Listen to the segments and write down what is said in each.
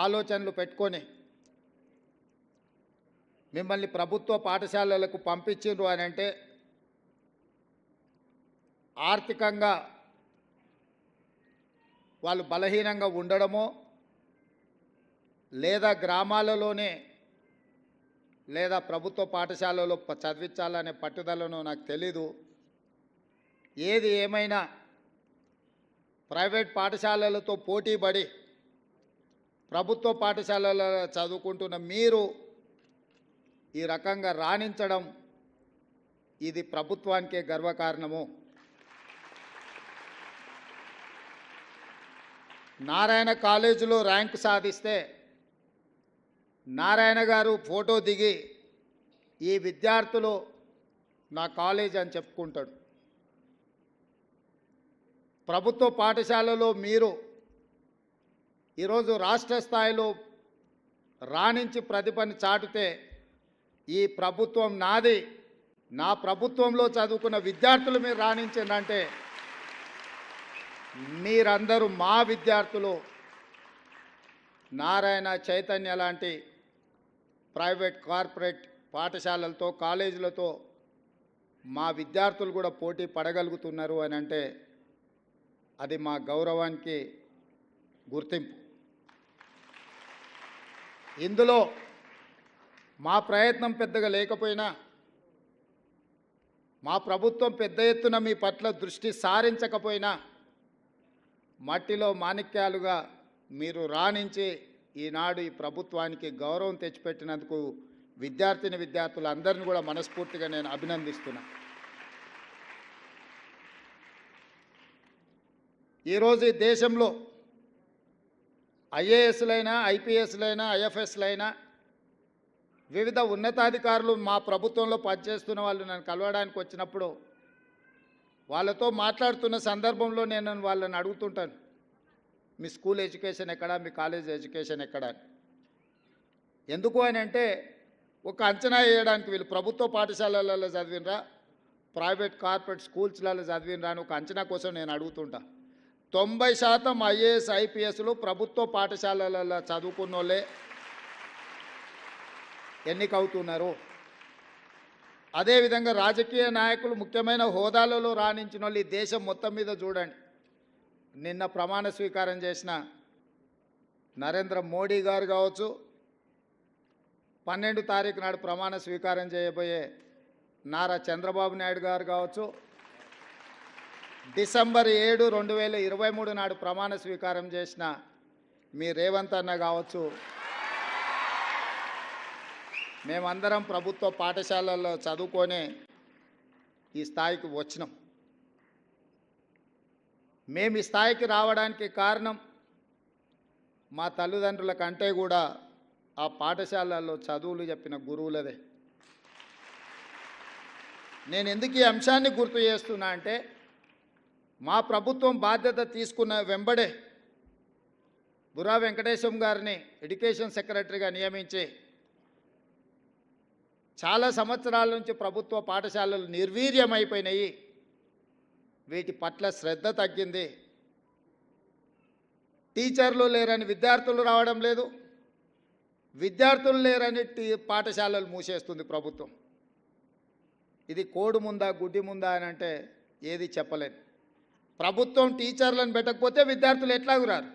ఆలోచనలు పెట్టుకొని మిమ్మల్ని ప్రభుత్వ పాఠశాలలకు పంపించిండ్రు అని అంటే ఆర్థికంగా వాళ్ళు బలహీనంగా ఉండడమో లేదా గ్రామాలలోనే లేదా ప్రభుత్వ పాఠశాలలో చదివించాలనే పట్టుదలను నాకు తెలీదు. ఏది ఏమైనా ప్రైవేట్ పాఠశాలలతో పోటీపడి ప్రభుత్వ పాఠశాలలో చదువుకుంటున్న మీరు ఈ రకంగా రాణించడం ఇది ప్రభుత్వానికే గర్వకారణము. నారాయణ కాలేజీలో ర్యాంక్ సాధిస్తే నారాయణ గారు ఫోటో దిగి ఈ విద్యార్థులు నా కాలేజ్ అని చెప్పుకుంటాడు. ప్రభుత్వ పాఠశాలలో మీరు ఈరోజు రాష్ట్ర స్థాయిలో రాణించి ప్రతిభను చాటితే ఈ ప్రభుత్వం నాది, నా ప్రభుత్వంలో చదువుకున్న విద్యార్థులు మీరు రాణించిందంటే మీరందరూ మా విద్యార్థులు. నారాయణ చైతన్య లాంటి ప్రైవేట్ కార్పొరేట్ పాఠశాలలతో కాలేజీలతో మా విద్యార్థులు కూడా పోటీ పడగలుగుతున్నారు అని అంటే అది మా గౌరవానికి గుర్తింపు. ఇందులో మా ప్రయత్నం పెద్దగా లేకపోయినా మా ప్రభుత్వం పెద్ద ఎత్తున మీ పట్ల దృష్టి సారించకపోయినా మట్టిలో మాణిక్యాలుగా మీరు రాణించి ఈనాడు ఈ ప్రభుత్వానికి గౌరవం తెచ్చిపెట్టినందుకు విద్యార్థులందరినీ కూడా మనస్ఫూర్తిగా నేను అభినందిస్తున్నా. ఈరోజు ఈ దేశంలో ఐఏఎస్లైనా ఐపీఎస్లైనా ఐఎఫ్ఎస్లైనా వివిధ ఉన్నతాధికారులు మా ప్రభుత్వంలో పనిచేస్తున్న వాళ్ళు నన్ను కలవడానికి వచ్చినప్పుడు వాళ్ళతో మాట్లాడుతున్న సందర్భంలో నేను వాళ్ళని అడుగుతుంటాను, మీ స్కూల్ ఎడ్యుకేషన్ ఎక్కడా, మీ కాలేజ్ ఎడ్యుకేషన్ ఎక్కడా. ఎందుకు అని అంటే ఒక అంచనా వేయడానికి వీళ్ళు ప్రభుత్వ పాఠశాలలలో చదివినరా ప్రైవేట్ కార్పొరేట్ స్కూల్స్లలో చదివినరా అని ఒక అంచనా కోసం నేను అడుగుతుంటా. 90% ఐఏఎస్ ఐపీఎస్లు ప్రభుత్వ పాఠశాలలలో చదువుకున్న వాళ్ళే ఎన్నికవుతున్నారు. అదేవిధంగా రాజకీయ నాయకులు ముఖ్యమైన హోదాలలో రాణించిన వాళ్ళు ఈ దేశం మొత్తం మీద చూడండి. నిన్న ప్రమాణ స్వీకారం చేసిన నరేంద్ర మోడీ గారు కావచ్చు, 12 తారీఖు నాడు ప్రమాణ స్వీకారం చేయబోయే నారా చంద్రబాబు నాయుడు గారు కావచ్చు, డిసెంబర్ 7, 2023 నాడు ప్రమాణ స్వీకారం చేసిన మీ రేవంత్ అన్న కావచ్చు, మేమందరం ప్రభుత్వ పాఠశాలల్లో చదువుకొని ఈ స్థాయికి వచ్చినాం. మేము ఈ స్థాయికి రావడానికి కారణం మా తల్లిదండ్రుల కంటే కూడా ఆ పాఠశాలల్లో చదువులు చెప్పిన గురువులదే. నేను ఎందుకు ఈ అంశాన్ని గుర్తు చేస్తున్నా అంటే మా ప్రభుత్వం బాధ్యత తీసుకున్న వెంబడే బుర్రా వెంకటేశం గారిని ఎడ్యుకేషన్ సెక్రటరీగా నియమించి చాలా సంవత్సరాల నుంచి ప్రభుత్వ పాఠశాలలు నిర్వీర్యమైపోయినాయి, వీటి పట్ల శ్రద్ధ తగ్గింది, టీచర్లు లేరని విద్యార్థులు రావడం లేదు, విద్యార్థులు లేరని పాఠశాలలు మూసేస్తుంది ప్రభుత్వం. ఇది కోడి ముందా గుడ్డి ముందా అని అంటే ఏది చెప్పలేదు. ప్రభుత్వం టీచర్లను పెట్టకపోతే విద్యార్థులు ఎట్లాగూ రారు.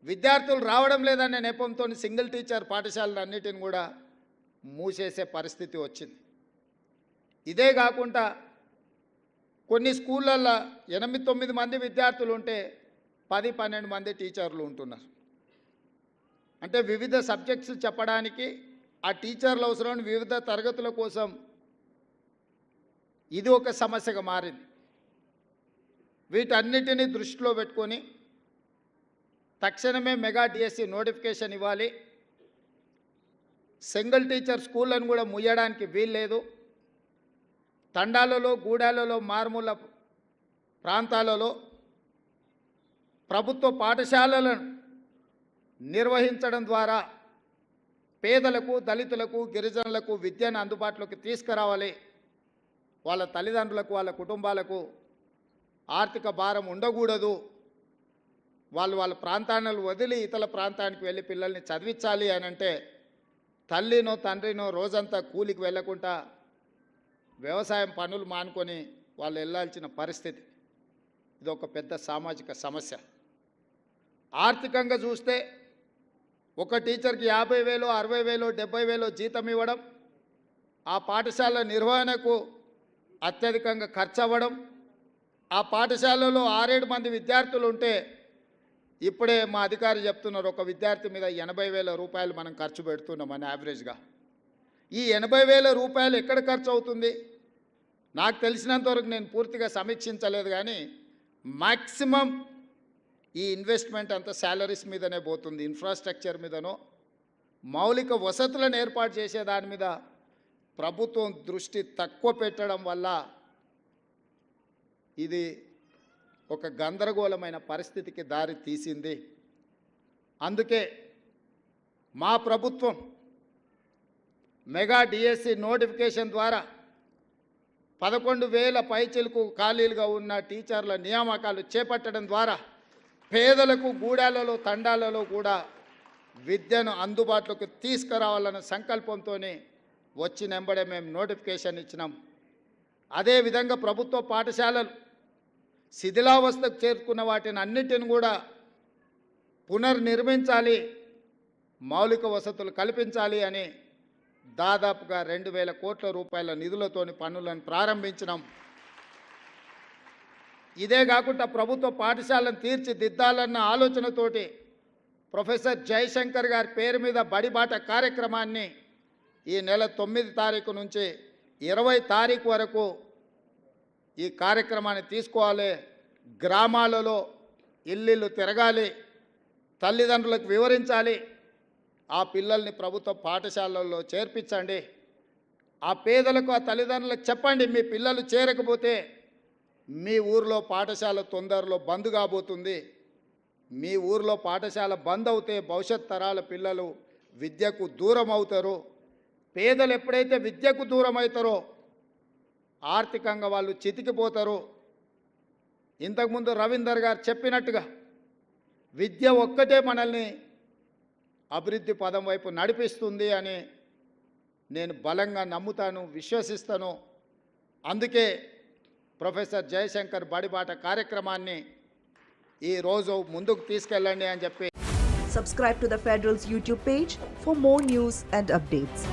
విద్యార్థులు రావడం లేదనే నెపంతో సింగిల్ టీచర్ పాఠశాలలు అన్నిటిని కూడా మూసేసే పరిస్థితి వచ్చింది. ఇదే కాకుండా కొన్ని స్కూళ్ళల్లో 8-9 మంది విద్యార్థులు ఉంటే 10-12 మంది టీచర్లు ఉంటున్నారు. అంటే వివిధ సబ్జెక్ట్స్ చెప్పడానికి ఆ టీచర్లు అవసరం, వివిధ తరగతుల కోసం ఇది ఒక సమస్యగా మారింది. వీటన్నిటిని దృష్టిలో పెట్టుకొని తక్షణమే మెగా డిఎస్సి నోటిఫికేషన్ ఇవ్వాలి. సింగిల్ టీచర్ స్కూళ్ళను కూడా ముయ్యడానికి వీల్లేదు. తండాలలో, గూడాలలో, మారుమూల ప్రాంతాలలో ప్రభుత్వ పాఠశాలలను నిర్వహించడం ద్వారా పేదలకు, దళితులకు, గిరిజనులకు విద్యను అందుబాటులోకి తీసుకురావాలి. వాళ్ళ తల్లిదండ్రులకు, వాళ్ళ కుటుంబాలకు ఆర్థిక భారం ఉండకూడదు. వాళ్ళ ప్రాంతాలను వదిలి ఇతర ప్రాంతానికి వెళ్ళి పిల్లల్ని చదివించాలి అని అంటే తల్లినో తండ్రినో రోజంతా కూలికి వెళ్ళకుండా వ్యవసాయం పనులు మానుకొని వాళ్ళు వెళ్ళాల్సిన పరిస్థితి. ఇది ఒక పెద్ద సామాజిక సమస్య. ఆర్థికంగా చూస్తే ఒక టీచర్కి 50,000, 60,000, 70,000 జీతం ఇవ్వడం, ఆ పాఠశాల నిర్వహణకు అత్యధికంగా ఖర్చు అవ్వడం, ఆ పాఠశాలలో 6-7 మంది విద్యార్థులు ఉంటే ఇప్పుడే మా అధికారి చెప్తున్నారు ఒక విద్యార్థి మీద 80,000 రూపాయలు మనం ఖర్చు పెడుతున్నామని యావరేజ్గా. ఈ 80,000 రూపాయలు ఎక్కడ ఖర్చు అవుతుంది? నాకు తెలిసినంతవరకు నేను పూర్తిగా సమీక్షించలేదు, కానీ మ్యాక్సిమం ఈ ఇన్వెస్ట్మెంట్ అంతా శాలరీస్ మీదనే పోతుంది. ఇన్ఫ్రాస్ట్రక్చర్ మీదనో మౌలిక వసతులను ఏర్పాటు చేసే దాని మీద ప్రభుత్వం దృష్టి తక్కువ పెట్టడం వల్ల ఇది ఒక గందరగోళమైన పరిస్థితికి దారి తీసింది. అందుకే మా ప్రభుత్వం మెగా డిఎస్సి నోటిఫికేషన్ ద్వారా 11,000 పైచిలకు ఖాళీలుగా ఉన్న టీచర్ల నియామకాలు చేపట్టడం ద్వారా పేదలకు గూడాలలో తండాలలో కూడా విద్యను అందుబాటులోకి తీసుకురావాలన్న సంకల్పంతో వచ్చినెంబడే మేము నోటిఫికేషన్ ఇచ్చినాం. అదేవిధంగా ప్రభుత్వ పాఠశాలలు శిథిలావస్థకు చేరుకున్న వాటిని అన్నిటిని కూడా పునర్నిర్మించాలి, మౌలిక వసతులు కల్పించాలి అని దాదాపుగా 2,000 కోట్ల రూపాయల నిధులతోని పనులను ప్రారంభించినాం. ఇదే కాకుండా ప్రభుత్వ పాఠశాలను తీర్చిదిద్దాలన్న ఆలోచనతోటి ప్రొఫెసర్ జయశంకర్ గారి పేరు మీద బడిబాట కార్యక్రమాన్ని ఈ నెల 9 తారీఖు నుంచి 20 తారీఖు వరకు ఈ కార్యక్రమాన్ని తీసుకోవాలి. గ్రామాలలో ఇల్లు తిరగాలి, తల్లిదండ్రులకు వివరించాలి, ఆ పిల్లల్ని ప్రభుత్వ పాఠశాలల్లో చేర్పించండి. ఆ పేదలకు ఆ తల్లిదండ్రులకు చెప్పండి, మీ పిల్లలు చేరకపోతే మీ ఊర్లో పాఠశాల తొందరలో బంద్ కాబోతుంది. మీ ఊర్లో పాఠశాల బంద్ అవుతే భవిష్యత్ తరాల పిల్లలు విద్యకు దూరం అవుతారు. పేదలు ఎప్పుడైతే విద్యకు దూరం అవుతారో ఆర్థికంగా వాళ్ళు చితికిపోతారు. ఇంతకుముందు రవీందర్ గారు చెప్పినట్టుగా విద్య ఒక్కటే మనల్ని అభివృద్ధి పదం వైపు నడిపిస్తుంది అని నేను బలంగా నమ్ముతాను, విశ్వసిస్తాను. అందుకే ప్రొఫెసర్ జయశంకర్ బడిబాట కార్యక్రమాన్ని ఈరోజు ముందుకు తీసుకెళ్ళండి అని చెప్పి. Subscribe to the Federal's YouTube page for more news and updates.